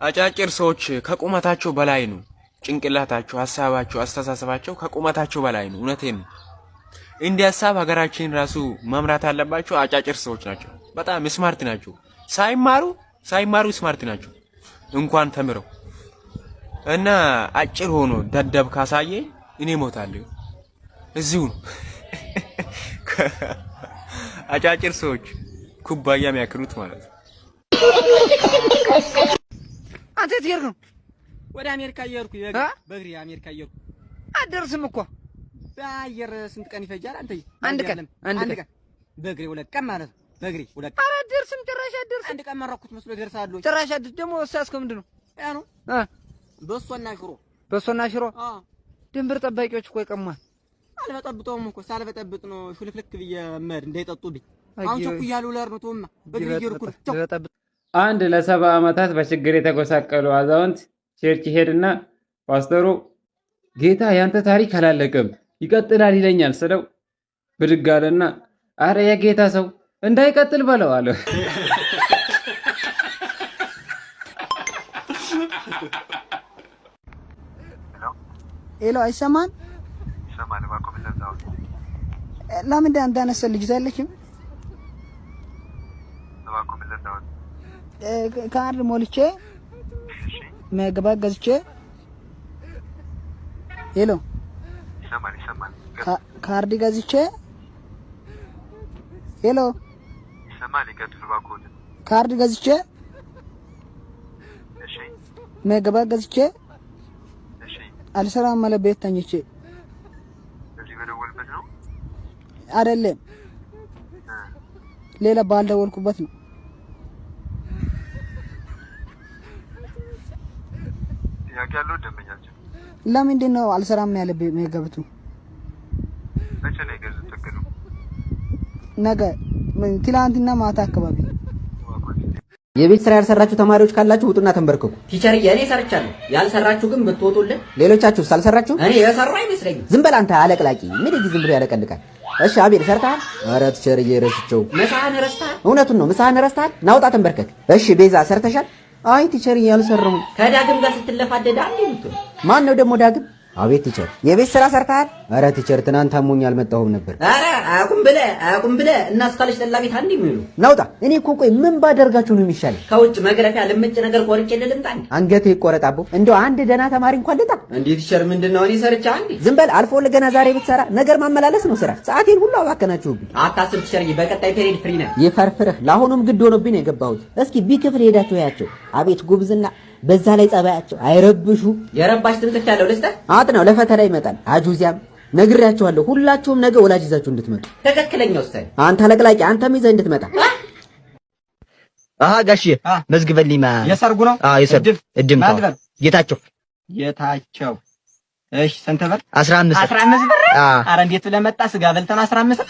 አጫጭር ሰዎች ከቁመታቸው በላይ ነው ጭንቅላታቸው ሐሳባቸው አስተሳሰባቸው ከቁመታቸው በላይ ነው እውነቴን ነው እንደ ሐሳብ ሀገራችን ራሱ መምራት አለባቸው አጫጭር ሰዎች ናቸው በጣም ስማርት ናቸው ሳይማሩ ስማርት ናቸው እንኳን ተምረው እና አጭር ሆኖ ደደብ ካሳየ እኔ ሞታለሁ እዚሁ አጫጭር ሰዎች ኩባያ የሚያክሉት ማለት ነው አንተ ትሄድ ነው ወደ አሜሪካ እየሄድኩ በእግሬ አሜሪካ እየሄድኩ አደርስም እኮ በአየር ስንት ቀን ይፈጃል አንተ አንድ ቀን በእግሬ ሁለት ቀን ማለት ነው በእግሬ ሁለት ኧረ አደርስም ጭራሽ አደርስ አንድ ቀን መረኩት መስሎ ደርሳለሁ ጭራሽ አደርስ ደግሞ እሳስከ ምንድነው ያ ነው በሶና ሽሮ ድንበር ጠባቂዎች እኮ ይቀማል አልበጠብጠውም እኮ ሳልበጠብጥ ነው ሹልፍልክ ብዬ መድ እንዳይጠጡብኝ አሁን ቸኩያለሁ ለር ነው ተውማ በእግሬ እየሄድኩ አንድ ለ70 ዓመታት በችግር የተጎሳቀሉ አዛውንት ቸርች ሄድና ፓስተሩ ጌታ ያንተ ታሪክ አላለቀም ይቀጥላል ይለኛል ስለው ብድግ አለና አረ የጌታ ሰው እንዳይቀጥል በለው አለ። ሄሎ አይሰማን ይሰማል ባቆም ለዛው ለምን እንዳነሰ ልጅ ታለችም ባቆም ለዛው ካርድ ሞልቼ መግባ ገዝቼ ሄሎ ይሰማል ካርድ ገዝቼ ሄሎ ይሰማል ይቀጥል ባቆም ካርድ ገዝቼ እሺ መግባ ገዝቼ እሺ አልሰራም ማለት ቤት ተኝቼ እዚህ በደወልበት ነው አይደለም ሌላ ባልደወልኩበት ነው ያለው ደምኛቸው ለምንድን ነው አልሰራም ያለብኝ መገብቱ መቼ ነው የገዙት ተከሉ ነገ ምን ትላንትና ማታ አካባቢ የቤት ስራ ያልሰራችሁ ተማሪዎች ካላችሁ ውጡና ተንበርከኩ ቲቸር እኔ ሰርቻለሁ ያልሰራችሁ ግን ብትወጡልን ሌሎቻችሁ ሳልሰራችሁ እኔ የሰራው አይመስለኝም ዝም በል አንተ አለቅላቂ ምን እዚህ ዝም ብሎ ያለቀልቃል እሺ አቤል ሰርተሃል ኧረ ቲቸር እየረስቸው ምሳህን ረስተሃል እውነቱን ነው ምሳህን ረስተሃል ናውጣ ተንበርከክ እሺ ቤዛ ሰርተሻል አይ ቲቸር ያልሰራው ከዳግም ጋር ስትለፋደድ አንዴ ማን ነው ደግሞ ዳግም አቤት ቲቸር የቤት ስራ ሰርተሃል ኧረ ቲቸር ትናንት አሞኝ አልመጣሁም ነበር ኧረ አቁም ብለ እና እስካለሽ ጠላቤት አንዴ የሚሉ ናውጣ እኔ እኮ ቆይ ምን ባደርጋችሁ ነው የሚሻል ከውጭ መግረፊያ ልምጭ ነገር ቆርጬ ልልምጣኝ አንገቴ ይቆረጣቦ እንደው አንድ ደና ተማሪ እንኳን ልጣ እንዴ ቲቸር ምንድነው እኔ ሰርቻ አንዴ ዝም በል አልፎ ለገና ዛሬ ብትሰራ ነገር ማመላለስ ነው ስራ ሰዓቴን ሁሉ አባከናችሁብኝ አታስብ ቲቸር በቀጣይ ፔሪድ ፍሪ ነህ ይፈርፍርህ ለአሁኑም ግድ ሆኖብኝ ነው የገባሁት እስኪ ቢክፍል ሄዳችሁ ያቸው አቤት ጉብዝና በዛ ላይ ጸባያቸው አይረብሹ የረባሽ ትምጥፍ ያለው ለስተ አጥናው ለፈተና ይመጣል አጁዚያም ነግሬያችኋለሁ ሁላችሁም ነገ ወላጅ ይዛችሁ እንድትመጡ ተከክለኛው ስታይ አንተ ለቅላቂ አንተም ይዘህ እንድትመጣ አሃ ጋሽ መዝግበልኝ የሰርጉ ነው የሰርጉ እድም ጌታቸው እሺ ስንት ብር 15 ብር አረ እንዴት ለመጣ ስጋ በልተን 15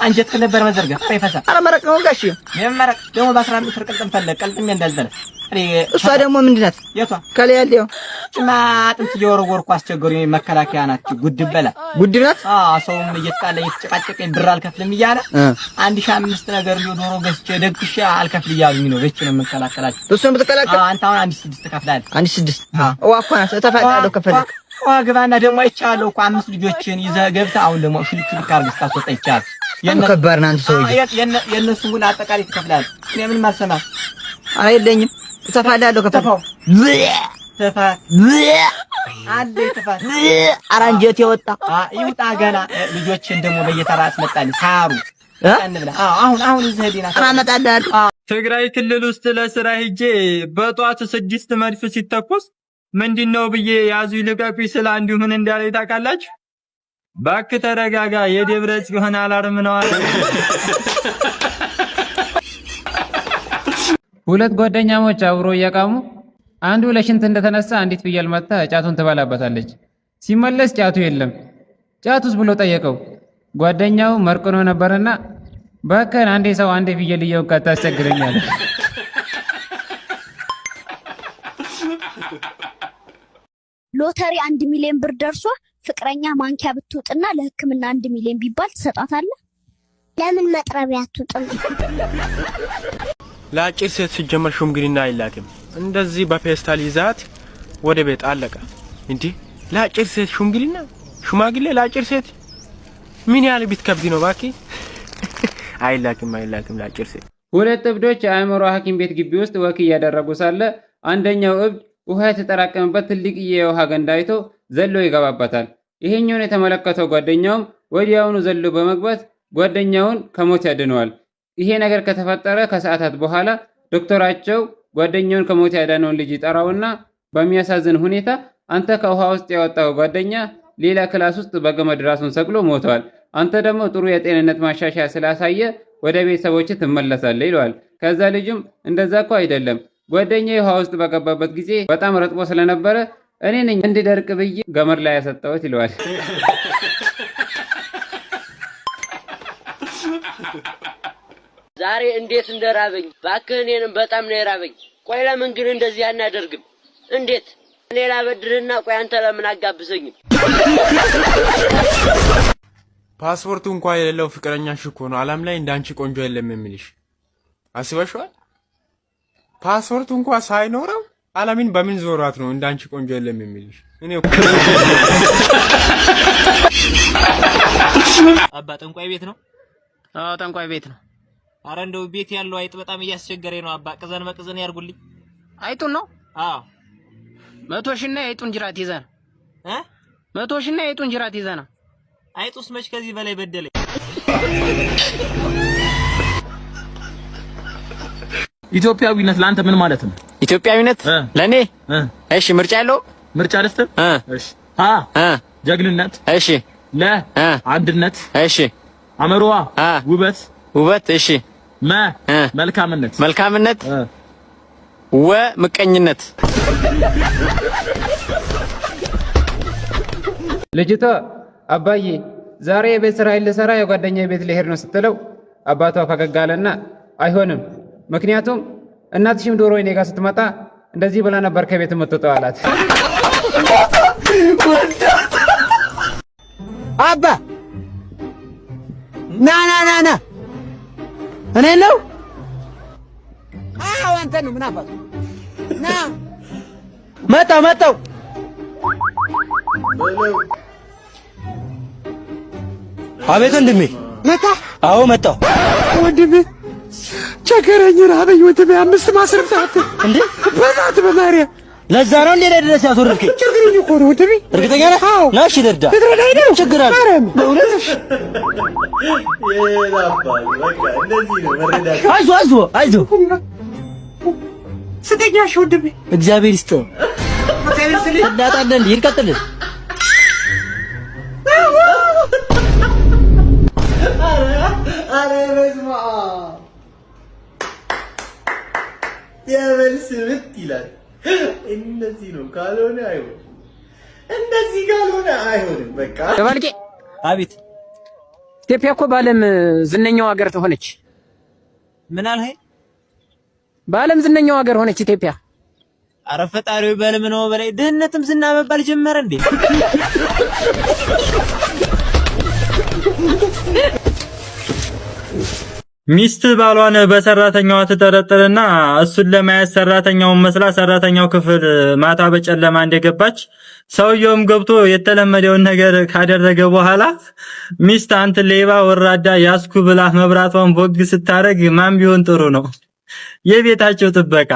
አንጀት ነበር መዘርጋ ፈይፈሳ አረ መረቅ ነው ጋሽ የመረቅ ደግሞ በ15 ብር ቅልጥም ፈለቅ ቅልጥም እንዳልበለ እሷ ደግሞ ምንድናት የቷ ከለያለው ጭማ አጥንት እየወረወርኩ አስቸገሩኝ መከላከያ ናት ጉድበላ ጉድናት ሰውም እየተጣለ እየተጨቃጨቀ ብር አልከፍልም እያለ 1500 ነገር ሊዶሮ ገዝቼ ደግሼ አልከፍል እያሉኝ ነው በእቺ ነው የምከላከላችሁ እሱን ብትከላከል አንተ አሁን 16 ትከፍላለህ 16 ዋኳና ተፈዳለው ከፈለክ ዋግባና ደግሞ አይቻለሁ እኮ 5 ልጆችን ይዘህ ገብተህ አሁን ደግሞ ሽልክ አርገህ ስታስወጣ ይቻላል የከባድ ናንተ ሰውዬ የነሱ ሁሉ አጠቃላይ ትከፍላለህ እኔ ምን ማልሰማ አይደለኝም ተፋዳለው ከፈለክ አንዴ ተፋት አራንጀት የወጣ ይውጣ ገና ልጆችን ደግሞ በየተራ አስመጣልኝ ሳሩ አሁን እዚህ ዲና አመጣልሃለሁ ትግራይ ክልል ውስጥ ለስራ ሄጄ በጧት 6 መድፍ ሲተኮስ ምንድነው ብዬ ያዙ ይልቀቁኝ ስለ አንዱ ምን እንዳለ ታውቃላችሁ? እባክህ ተረጋጋ የደብረ ጽዮን አላርም ነው አለ። ሁለት ጓደኛሞች አብሮ እየቃሙ አንዱ ለሽንት እንደተነሳ አንዲት ፍየል መጣ ጫቱን ትበላበታለች። ሲመለስ ጫቱ የለም። ጫቱስ ብሎ ጠየቀው። ጓደኛው መርቆኖ ነበርና በከን አንዴ ሰው አንዴ ፍየል እየወቃ ታስቸግረኛለህ። ሎተሪ 1 ሚሊዮን ብር ደርሷ ፍቅረኛ ማንኪያ ብትውጥና ለሕክምና 1 ሚሊዮን ቢባል ትሰጣታለህ? ለምን መጥረቢያ አትጥም? ለአጭር ሴት ሲጀመር ሽምግልና አይላክም። እንደዚህ በፌስታል ይዛት ወደ ቤት አለቀ። እንዴ ለአጭር ሴት ሽምግልና? ሽማግሌ ለአጭር ሴት ምን ያህል ቢትከብድ ነው ባኪ? አይላክም ለአጭር ሴት። ሁለት እብዶች አእምሮ ሐኪም ቤት ግቢ ውስጥ ወክ እያደረጉ ሳለ አንደኛው እብድ ውሃ የተጠራቀመበት ትልቅ የውሃ ገንዳ አይቶ ዘሎ ይገባበታል። ይሄኛውን የተመለከተው ጓደኛውም ወዲያውኑ ዘሎ በመግባት ጓደኛውን ከሞት ያድነዋል። ይሄ ነገር ከተፈጠረ ከሰዓታት በኋላ ዶክተራቸው ጓደኛውን ከሞት ያዳነውን ልጅ ይጠራውና በሚያሳዝን ሁኔታ አንተ ከውሃ ውስጥ ያወጣው ጓደኛ ሌላ ክላስ ውስጥ በገመድ ራሱን ሰቅሎ ሞቷል። አንተ ደግሞ ጥሩ የጤንነት ማሻሻያ ስላሳየ ወደ ቤተሰቦች ትመለሳለህ ይለዋል። ከዛ ልጅም እንደዛ እኮ አይደለም፣ ጓደኛዬ ውሃ ውስጥ በገባበት ጊዜ በጣም ረጥቦ ስለነበረ እኔ ነኝ እንዲደርቅ ብዬ ገመድ ላይ ያሰጠሁት ይለዋል። ዛሬ እንዴት እንደራበኝ ባክህ፣ እኔንም በጣም ነው የራበኝ። ቆይ ለምን ግን እንደዚህ አናደርግም? እንዴት ሌላ በድርና ቆይ አንተ ለምን አጋብዘኝም? ፓስፖርቱ እንኳን የሌለው ፍቅረኛሽ እኮ ነው ዓለም ላይ እንዳንቺ ቆንጆ የለም የሚልሽ። አስበሽዋል? ፓስፖርቱ እንኳን ሳይኖረው ዓለምን በምን ዞራት ነው እንዳንቺ ቆንጆ የለም የሚልሽ? እኔ አባ ጠንቋይ ቤት ነው? አዎ ጠንቋይ ቤት ነው። አረ እንደው ቤት ያለው አይጥ በጣም እያስቸገረኝ ነው አባ። ቅዘን በቅዘን ያርጉልኝ። አይጡን ነው? አዎ 100 ሺና የአይጡን ጅራት ይዘና 100 ሺና የአይጡን ጅራት ይዘና። አይጡስ መች ከዚህ በላይ በደለኝ? ኢትዮጵያዊነት ለአንተ ምን ማለት ነው? ኢትዮጵያዊነት ለኔ እሺ ምርጫ ያለው ምርጫ ደስተ እሺ ጀግንነት እሺ አንድነት እሺ አመሯ ውበት እሺ መልካምነት ምቀኝነት። ልጅቷ አባዬ ዛሬ የቤት ስራ ልሰራ የጓደኛዬ ቤት ልሄድ ነው ስትለው አባቷ ፈገግ አለና አይሆንም፣ ምክንያቱም እናትሽም ዶሮ እኔ ጋር ስትመጣ እንደዚህ ብላ ነበር ከቤት የምትወጣው አላት። አባ ና እኔ ነው? አዎ አንተ ነው። ምን አባቱ ና መጣው አቤት ወንድሜ መጣ? አዎ መጣው ወንድሜ። ቸገረኝ ራበኝ ወንድሜ። 5 ማስረፍ ሰዓት እንዴ በእናትህ በማርያም ለዛ ነው እንዴ ለድረስ ያስወርድከኝ? ቸገረኝ እኮ ነው ወንድሜ። እርግጠኛ ነህ? አዎ ና እሺ ልርዳ። ልትረዳኝ ነው? ችግር አለ በእውነትሽ? አይዞህ ስተኛሽ ወንድሜ። እግዚአብሔር ይስጥህ። እንዳጣለን ይርቀጥልን። አረ በስመ አብ የበልስ ምት ይላል። እንደዚህ ነው ካልሆነ አይሆንም። እንደዚህ ካልሆነ አይሆንም። በቃ ደባልቄ አቤት። ኢትዮጵያ እኮ በዓለም ዝነኛው ሀገር ሆነች። ምን አልኸኝ? በዓለም ዝነኛው ሀገር ሆነች ኢትዮጵያ። አረ ፈጣሪው በልም ነው በላይ ድህነትም ዝና መባል ጀመረ እንዴ? ሚስት ባሏን በሰራተኛዋ ትጠረጥርና እሱን ለማየት ሰራተኛውን መስላ ሰራተኛው ክፍል ማታ በጨለማ እንደገባች ሰውየውም ገብቶ የተለመደውን ነገር ካደረገ በኋላ ሚስት አንተ ሌባ ወራዳ ያስኩ ብላ መብራቷን ቦግ ስታረግ ማን ቢሆን ጥሩ ነው? የቤታቸው ጥበቃ።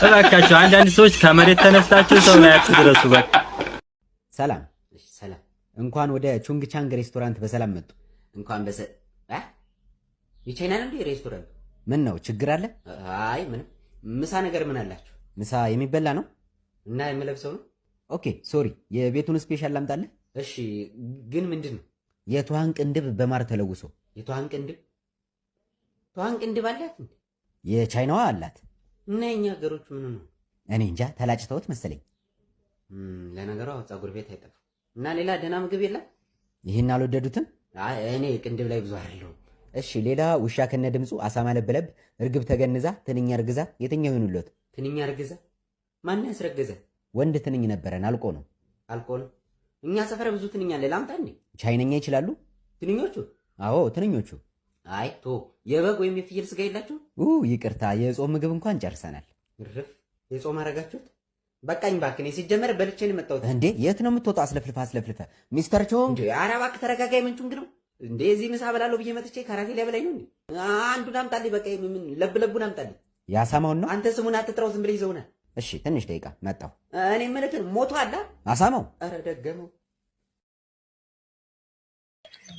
እባካችሁ አንዳንድ ሰዎች ከመሬት ተነስታችሁ ሰው ላይ አትድረሱ። በቃ ሰላም እንኳን ወደ ቹንግ ቻንግ ሬስቶራንት በሰላም መጡ። እንኳን የቻይና ነው ሬስቶራንት? ምን ነው ችግር አለ? አይ ምንም። ምሳ ነገር ምን አላችሁ? ምሳ የሚበላ ነው እና የምለብሰው ነው። ኦኬ ሶሪ፣ የቤቱን ስፔሻል ላምጣልህ? እሺ ግን ምንድነው? የቷን ቅንድብ በማር ተለውሶ። የቷን ቅንድብ አላት? የቻይናዋ አላት። እና የኛ ሀገሮች ምን ነው? እኔ እንጃ ተላጭተውት መሰለኝ። ለነገሩ ፀጉር ቤት አይጠፋም። እና ሌላ ደህና ምግብ የለም? ይሄን አልወደዱትም? አይ እኔ ቅንድብ ላይ ብዙ አይደለም። እሺ ሌላ ውሻ ከነ ድምጹ፣ አሳማ ለበለብ፣ እርግብ ተገንዛ፣ ትንኛ እርግዛ፣ የትኛው ይሁንልዎት? ትንኛ እርግዛ? ማን ያስረገዘ? ወንድ ትንኝ ነበረን አልቆ ነው። እኛ ሰፈር ብዙ ትንኛ አለ። ላምጣ እንዴ? ቻይነኛ ይችላሉ ትንኞቹ? አዎ ትንኞቹ። አይ ቶ የበግ ወይም የፍየል ስጋ የላችሁ? ይቅርታ የጾም ምግብ እንኳን ጨርሰናል። እርፍ የጾም አረጋችሁት? በቃኝ እባክህ። እኔ ሲጀመር በልቼ ነው የመጣሁት። እንዴ የት ነው የምትወጣው? አስለፍልፈ ሚስተር ቾ እንዴ! ኧረ እባክህ ተረጋጋይ። ምንጩ እንግዲህ እንዴ እዚህ ምሳ በላለሁ ብዬ መጥቼ ካራቴ ላይ በላይ ነው እንዴ? አንዱን አምጣልኝ። በቃ ምን ለብለቡን አምጣልኝ። ያሳማውን ነው? አንተ ስሙን አትጥራው፣ ዝም ብለህ ይዘውና። እሺ ትንሽ ደቂቃ መጣሁ። እኔ የምልህ ሞቶ አለ አሳማው? ኧረ ደገመው።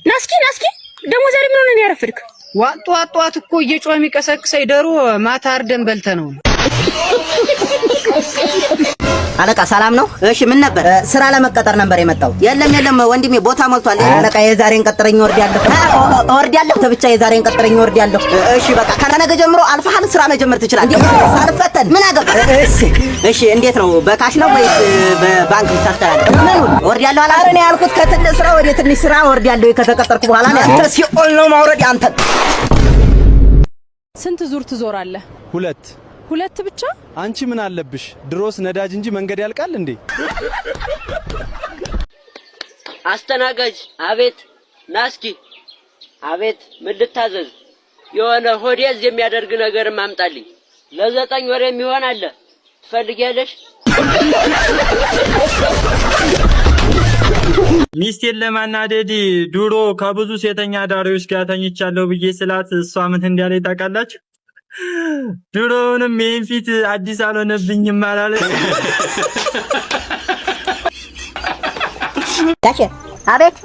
ናስኪ ደግሞ ዛሬ ምን ሆነ ነው ያረፍድክ? ጧት እኮ እየጮኸ የሚቀሰቅሰኝ ዶሮ ማታ አርደን በልተህ ነው። አለቃ ሰላም ነው? እሺ ምን ነበር? ስራ ለመቀጠር ነበር የመጣው። የለም ወንድሜ ቦታ ሞልቷል። አለቃ የዛሬን ቀጥረኝ ወርዳለሁ ተብቻ የዛሬን ቀጥረኝ ወርዳለሁ። እሺ በቃ ከነገ ጀምሮ አልፈሃል፣ ስራ መጀመር ትችላለህ። ሳልፈተን ምን አገባ? እሺ እንዴት ነው? በካሽ ነው ወይስ በባንክ ብታስተላልፍ? ምን ወርዳለሁ አላረ ነው ያልኩት። ከትንሽ ስራ ወደ ትንሽ ስራ ወርዳለሁ ከተቀጠርኩ በኋላ ነው። አንተ ሲኦል ነው ማውረድ አንተ። ስንት ዙር ትዞራለህ? ሁለት ብቻ? አንቺ ምን አለብሽ? ድሮስ ነዳጅ እንጂ መንገድ ያልቃል እንዴ? አስተናጋጅ አቤት። ናስኪ አቤት። ምን ልታዘዝ? የሆነ ሆዴዝ የሚያደርግ ነገር ማምጣልኝ። ለ9 ወር የሚሆን አለ። ትፈልጊያለሽ? ሚስቴን ለማናደድ ድሮ ከብዙ ሴተኛ ዳሪዎች ጋር ተኝቻለሁ ብዬ ስላት እሷ ምን እንዳለች ታውቃላችሁ? ድሮውንም ይሄን ፊት አዲስ አልሆነብኝም አላለች። ጋሼ አቤት።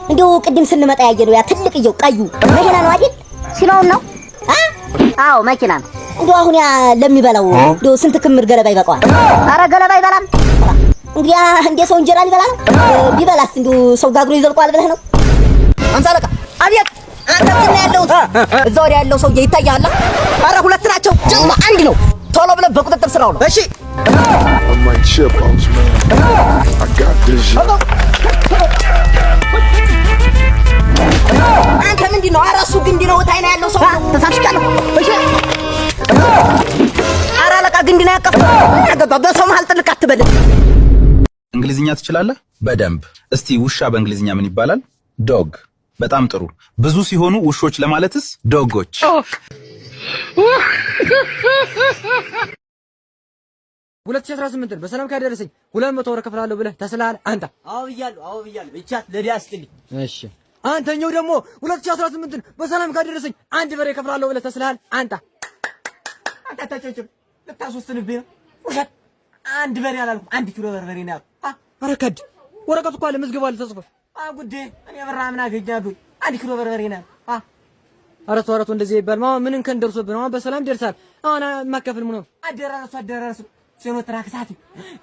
እንደው ቅድም ስንመጣ ያየነው ያ ትልቅየው ቀዩ መኪና ነው አይደል? ሲኖር ነው? አዎ መኪና ነው። እንደው አሁን ያ ለሚበላው እንደው ስንት ክምር ገለባ ይበቃዋል? አረ ገለባ አይበላም። እንግዲህ እንደ ሰው እንጀራ ሊበላ ነው። ቢበላስ እንደው ሰው ጋግሮ ይዘልቋል ብለህ ነው? አምሳ አለቃ አቤት። አንተ ምን ያለው እዛው ያለው ሰውዬ ይታያል? አረ ሁለት ናቸው፣ ጀማ አንድ ነው። ቶሎ ብለህ በቁጥጥር ስራው ነው። እሺ አንተ ምንድን ነው? ኧረ እሱ ግንድ ነው። ታይ ነው ያለው ሰው ተሳስቻለሁ። እሺ ኧረ አለቃ ግንድ ነው ያቀፈው። ያገባ በሰው መሀል ጥልቅ አትበል። እንግሊዝኛ ትችላለህ? በደንብ። እስቲ ውሻ በእንግሊዝኛ ምን ይባላል? ዶግ። በጣም ጥሩ። ብዙ ሲሆኑ ውሾች ለማለትስ? ዶጎች። 2018 በሰላም ካደረሰኝ 200 ወር ከፍላለሁ ብለህ ተስላል አንተ? አዎ ብያለሁ። ብቻ ለዲያስጥልኝ። እሺ አንተኛው ደግሞ 2018 በሰላም ካደረሰኝ 1 በሬ ከፍላለሁ ብለህ ተስላል አንተ? አንተ ተጨጭም ልታስወስንብኝ ነው። ውሸት። 1 በሬ አላልኩም፣ 1 ኪሎ በርበሬ ነው። ኧረ ከድ ወረቀቱ እኮ አለ፣ መዝገቡ አለ ተጽፎ። ጉዴ እኔ ብራ ምን አገኛለሁ? 1 ኪሎ በርበሬ ነው። ኧረ ተው እንደዚህ ይባል። ማማ ምን እንከን ደርሶብን? ማማ በሰላም ደርሳል። አሁን ማከፈል ምን ነው? አደራረሱ ሲኖትራክ ሳት፣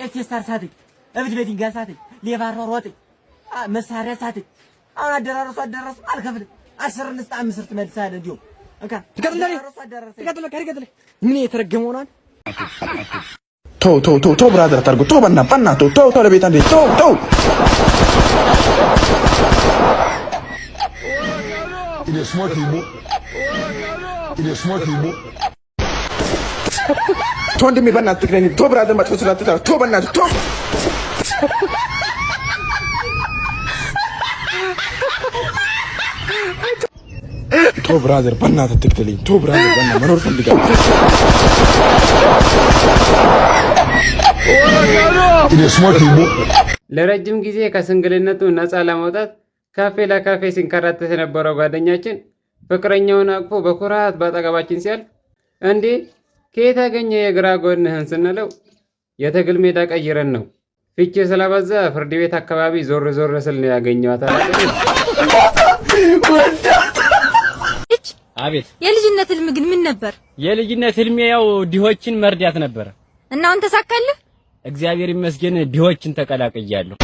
ኤፍኤስአር ሳት፣ እብድ በድንጋይ ሳት፣ ሌባራ ሮጥ፣ መሳሪያ ሳት። አሁን አደራረሱ አልከፍልም። 10 ልስጥ 5 ትመልሳለህ። እንዲሁ እንካ ትቀጥል። ምን የተረገመው ነው? ተው ብራዘር ታርጎ ተው፣ በእናትህ ተው ለቤት አንዴ ተው። ወንድሜ በእናትህ ትክረኝ። ተው ብራዘር መጥፎ ስላትታ ተው፣ በእናትህ ተው። ተው ብራዘር በእናትህ ትክተለኝ። ተው ብራዘር በእናትህ መኖር ፈልጋለሁ። ለረጅም ጊዜ ከስንግልነቱ ነፃ ለመውጣት ካፌ ለካፌ ሲንከራተት የነበረው ጓደኛችን ፍቅረኛውን አቅፎ በኩራት ባጠገባችን ሲያልፍ እንዴ ከየት ያገኘ የግራ ጎንህን ስንለው የትግል ሜዳ ቀይረን ነው፣ ፍቼ ስለበዛ ፍርድ ቤት አካባቢ ዞር ስል ነው ያገኘዋት። አቤት። የልጅነት ህልም ግን ምን ነበር? የልጅነት ህልሜ ያው ድሆችን መርዳት ነበር። እና አሁን ተሳካልህ? እግዚአብሔር ይመስገን ድሆችን ተቀላቅያለሁ።